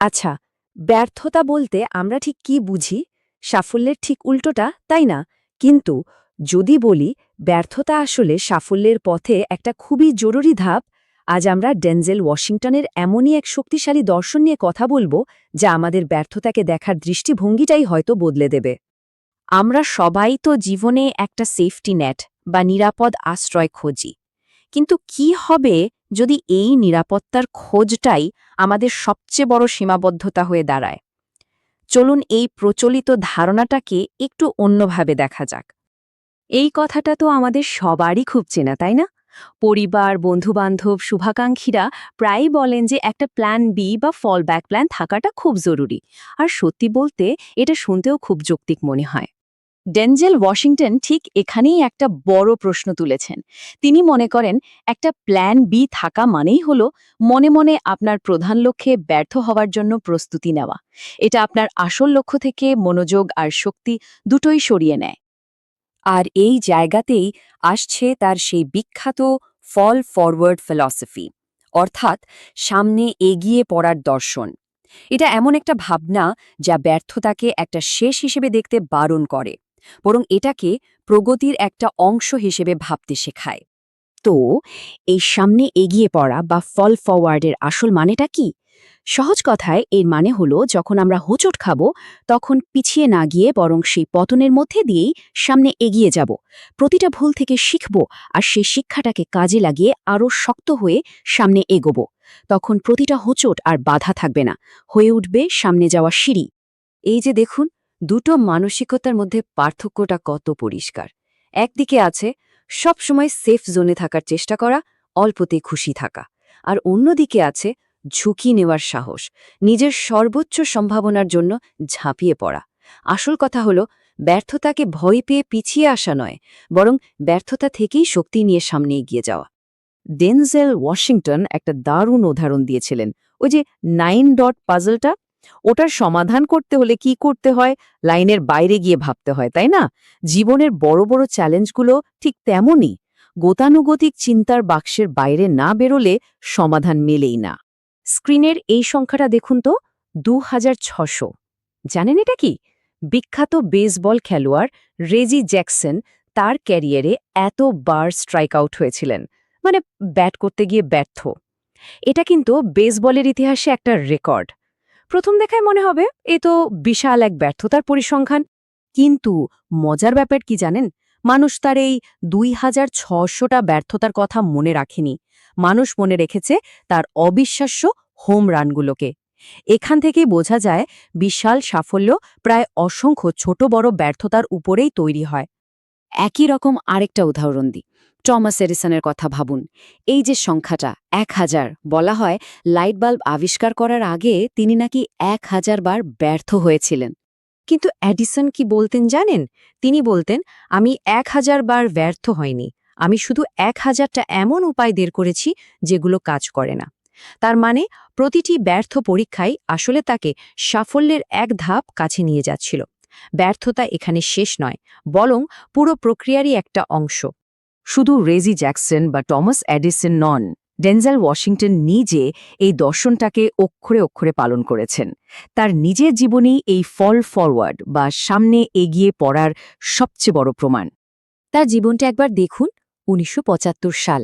আচ্ছা, ব্যর্থতা বলতে আমরা ঠিক কি বুঝি? সাফল্যের ঠিক উল্টোটা, তাই না? কিন্তু যদি বলি ব্যর্থতা আসলে সাফল্যের পথে একটা খুবই জরুরি ধাপ, আজ আমরা ডেনজেল ওয়াশিংটনের এমনই এক শক্তিশালী দর্শন নিয়ে কথা বলবো যা আমাদের ব্যর্থতাকে দেখার দৃষ্টিভঙ্গিটাই হয়তো বদলে দেবে। আমরা সবাই তো জীবনে একটা সেফটি নেট বা নিরাপদ আশ্রয় খুঁজি। কিন্তু কি হবে যদি এই নিরাপত্তার খোঁজটাই আমাদের সবচেয়ে বড় সীমাবদ্ধতা হয়ে দাঁড়ায়? চলুন এই প্রচলিত ধারণাটাকে একটু অন্যভাবে দেখা যাক। এই কথাটা তো আমাদের সবারই খুব চেনা, তাই না? পরিবার, বন্ধুবান্ধব, শুভাকাঙ্ক্ষীরা প্রায়ই বলেন যে একটা প্ল্যান বি বা ফল ব্যাক প্ল্যান থাকাটা খুব জরুরি। আর সত্যি বলতে এটা শুনতেও খুব যৌক্তিক মনে হয়। ডেনজেল ওয়াশিংটন ঠিক এখানেই একটা বড় প্রশ্ন তুলেছেন। তিনি মনে করেন একটা প্ল্যান বি থাকা মানেই হলো মনে মনে আপনার প্রধান লক্ষ্যে ব্যর্থ হওয়ার জন্য প্রস্তুতি নেওয়া। এটা আপনার আসল লক্ষ্য থেকে মনোযোগ আর শক্তি দুটোই সরিয়ে নেয়। আর এই জায়গাতেই আসছে তার সেই বিখ্যাত ফল ফরওয়ার্ড ফিলসফি, অর্থাৎ সামনে এগিয়ে পড়ার দর্শন। এটা এমন একটা ভাবনা যা ব্যর্থতাকে একটা শেষ হিসেবে দেখতে বারণ করে, বরং এটাকে প্রগতির একটা অংশ হিসেবে ভাবতে শেখায়। তো এই সামনে এগিয়ে পড়া বা ফল ফরওয়ার্ডের আসল মানেটা কি? সহজ কথায় এর মানে হলো যখন আমরা হোঁচট খাব তখন পিছিয়ে না গিয়ে বরং সেই পতনের মধ্যে দিয়েই সামনে এগিয়ে যাব। প্রতিটা ভুল থেকে শিখব আর সেই শিক্ষাটাকে কাজে লাগিয়ে আরও শক্ত হয়ে সামনে এগোব। তখন প্রতিটা হোঁচট আর বাধা থাকবে না, হয়ে উঠবে সামনে যাওয়া সিঁড়ি। এই যে দেখুন, দুটো মানসিকতার মধ্যে পার্থক্যটা কত পরিষ্কার। একদিকে আছে সবসময় সেফ জোনে থাকার চেষ্টা করা, অল্পতে খুশি থাকা। আর অন্যদিকে আছে ঝুঁকি নেওয়ার সাহস, নিজের সর্বোচ্চ সম্ভাবনার জন্য ঝাঁপিয়ে পড়া। আসল কথা হলো ব্যর্থতাকে ভয় পেয়ে পিছিয়ে আসা নয়, বরং ব্যর্থতা থেকেই শক্তি নিয়ে সামনে এগিয়ে যাওয়া। ডেনজেল ওয়াশিংটন একটা দারুণ উদাহরণ দিয়েছিলেন। ওই যে 9 ডট পাজলটা, ওটার সমাধান করতে হলে কি করতে হয়? লাইনের বাইরে গিয়ে ভাবতে হয়, তাই না? জীবনের বড় বড় চ্যালেঞ্জগুলো ঠিক তেমনই। গতানুগতিক চিন্তার বাক্সের বাইরে না বেরোলে সমাধান মেলেই না। স্ক্রিনের এই সংখ্যাটা দেখুন তো, 2600। জানেন এটা কি? বিখ্যাত বেসবল খেলোয়াড় রেজি জ্যাকসন তার ক্যারিয়ারে এতবার স্ট্রাইক আউট হয়েছিলেন, মানে ব্যাট করতে গিয়ে ব্যর্থ। এটা কিন্তু বেসবলের ইতিহাসে একটা রেকর্ড। প্রথম দেখায় মনে হবে এ তো বিশাল এক ব্যর্থতার পরিসংখ্যান। কিন্তু মজার ব্যাপার কি জানেন? মানুষ তার এই 2600টা ব্যর্থতার কথা মনে রাখেনি। মানুষ মনে রেখেছে তার অবিশ্বাস্য হোম রানগুলোকে। এখান থেকেই বোঝা যায় বিশাল সাফল্য প্রায় অসংখ্য ছোট বড় ব্যর্থতার উপরেই তৈরি হয়। একই রকম আরেকটা উদাহরণ দিই। টমাস এডিসনের কথা ভাবুন। এই যে সংখ্যাটা 1000, বলা হয় লাইট বাল্ব আবিষ্কার করার আগে তিনি নাকি 1000 বার ব্যর্থ হয়েছিলেন। কিন্তু এডিসন কি বলতেন জানেন? তিনি বলতেন, আমি 1000 বার ব্যর্থ হয়নি, আমি শুধু 1000টা এমন উপায় বের করেছি যেগুলো কাজ করে না। তার মানে প্রতিটি ব্যর্থ পরীক্ষাই আসলে তাকে সাফল্যের এক ধাপ কাছে নিয়ে যাচ্ছিল। ব্যর্থতা এখানে শেষ নয়, বরং পুরো প্রক্রিয়ারই একটা অংশ। শুধু রেজি জ্যাকসন বা টমাস এডিসন নন, ডেনজেল ওয়াশিংটন নিজে এই দর্শনটাকে অক্ষরে অক্ষরে পালন করেছেন। তার নিজের জীবনেই এই ফল ফরওয়ার্ড বা সামনে এগিয়ে পড়ার সবচেয়ে বড় প্রমাণ। তার জীবনটা একবার দেখুন। ১৯৭৫ সাল,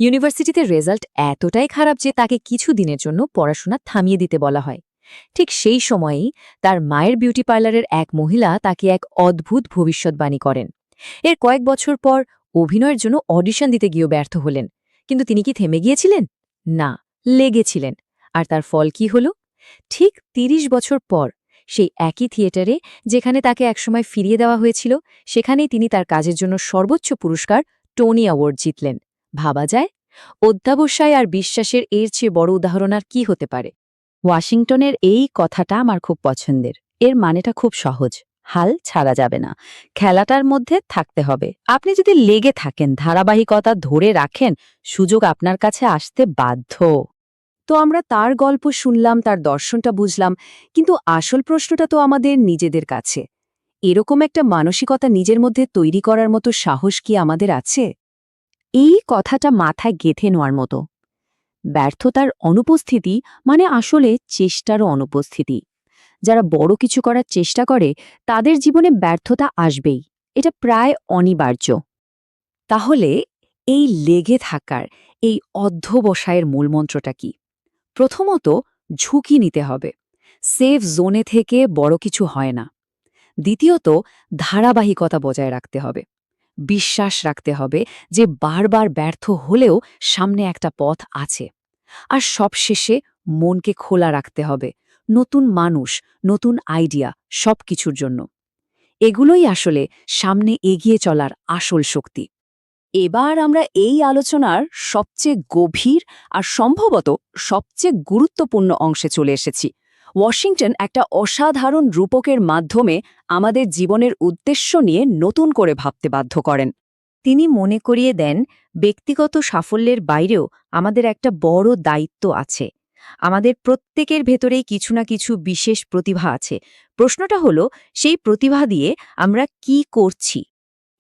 ইউনিভার্সিটিতে রেজাল্ট এতটাই খারাপ যে তাকে কিছু দিনের জন্য পড়াশোনা থামিয়ে দিতে বলা হয়। ঠিক সেই সময়েই তার মায়ের বিউটি পার্লারের এক মহিলা তাকে এক অদ্ভুত ভবিষ্যৎবাণী করেন। এর কয়েক বছর পর অভিনয়ের জন্য অডিশন দিতে গিয়েও ব্যর্থ হলেন। কিন্তু তিনি কি থেমে গিয়েছিলেন? না, লেগেছিলেন। আর তার ফল কি হল? ঠিক ৩০ বছর পর সেই একই থিয়েটারে যেখানে তাকে একসময় ফিরিয়ে দেওয়া হয়েছিল, সেখানেই তিনি তার কাজের জন্য সর্বোচ্চ পুরস্কার টনি অ্যাওয়ার্ড জিতলেন। ভাবা যায়? অধ্যাবসায় আর বিশ্বাসের এর চেয়ে বড় উদাহরণ আর কি হতে পারে? ওয়াশিংটনের এই কথাটা আমার খুব পছন্দের। এর মানেটা খুব সহজ। হাল ছাড়া যাবে না, খেলাটার মধ্যে থাকতে হবে। আপনি যদি লেগে থাকেন, ধারাবাহিকতা ধরে রাখেন, সুযোগ আপনার কাছে আসতে বাধ্য। তো আমরা তার গল্প শুনলাম, তার দর্শনটা বুঝলাম, কিন্তু আসল প্রশ্নটা তো আমাদের নিজেদের কাছে। এরকম একটা মানসিকতা নিজের মধ্যে তৈরি করার মতো সাহস কি আমাদের আছে? এই কথাটা মাথায় গেঁথে নেওয়ার মতো। ব্যর্থতার অনুপস্থিতি মানে আসলে চেষ্টারও অনুপস্থিতি। যারা বড় কিছু করার চেষ্টা করে তাদের জীবনে ব্যর্থতা আসবেই, এটা প্রায় অনিবার্য। তাহলে এই লেগে থাকার, এই অধ্যবসায়ের মূলমন্ত্রটা কি? প্রথমত, ঝুঁকি নিতে হবে। সেফ জোনে থেকে বড় কিছু হয় না। দ্বিতীয়ত, ধারাবাহিকতা বজায় রাখতে হবে। বিশ্বাস রাখতে হবে যে বারবার ব্যর্থ হলেও সামনে একটা পথ আছে। আর সবশেষে মনকে খোলা রাখতে হবে নতুন মানুষ, নতুন আইডিয়া, সব কিছুর জন্য। এগুলোই আসলে সামনে এগিয়ে চলার আসল শক্তি। এবার আমরা এই আলোচনার সবচেয়ে গভীর আর সম্ভবত সবচেয়ে গুরুত্বপূর্ণ অংশে চলে এসেছি। ওয়াশিংটন একটা অসাধারণ রূপকের মাধ্যমে আমাদের জীবনের উদ্দেশ্য নিয়ে নতুন করে ভাবতে বাধ্য করেন। তিনি মনে করিয়ে দেন, ব্যক্তিগত সাফল্যের বাইরেও আমাদের একটা বড় দায়িত্ব আছে। আমাদের প্রত্যেকের ভেতরেই কিছু না কিছু বিশেষ প্রতিভা আছে। প্রশ্নটা হলো, সেই প্রতিভা দিয়ে আমরা কি করছি?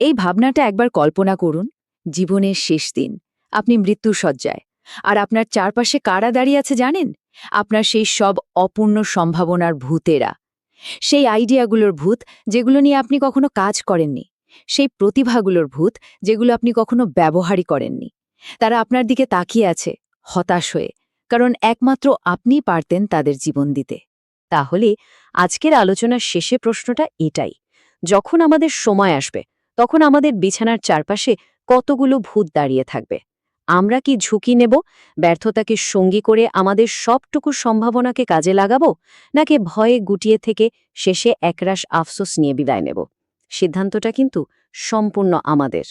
এই ভাবনাটা একবার কল্পনা করুন। জীবনের শেষ দিন, আপনি মৃত্যুশয্যায়, আর আপনার চারপাশে কারা দাঁড়িয়ে আছে জানেন? আপনার সেই সব অপূর্ণ সম্ভাবনার ভূতেরা। সেই আইডিয়াগুলোর ভূত যেগুলো নিয়ে আপনি কখনো কাজ করেননি। সেই প্রতিভাগুলোর ভূত যেগুলো আপনি কখনো ব্যবহারই করেননি। তারা আপনার দিকে তাকিয়ে আছে, হতাশ হয়ে, কারণ একমাত্র আপনিই পারতেন তাদের জীবন দিতে। তাহলে আজকের আলোচনার শেষে প্রশ্নটা এটাই: যখন আমাদের সময় আসবে, তখন আমাদের বিছানার চারপাশে কতগুলো ভূত দাঁড়িয়ে থাকবে? আমরা কি ঝুঁকি নেব, ব্যর্থতাকে সঙ্গী করে আমাদের সবটুকু সম্ভাবনাকে কাজে লাগাবো, নাকি ভয়ে গুটিয়ে থেকে শেষে একরাশ আফসোস নিয়ে বিদায় নেব? সিদ্ধান্তটা কিন্তু সম্পূর্ণ আমাদের।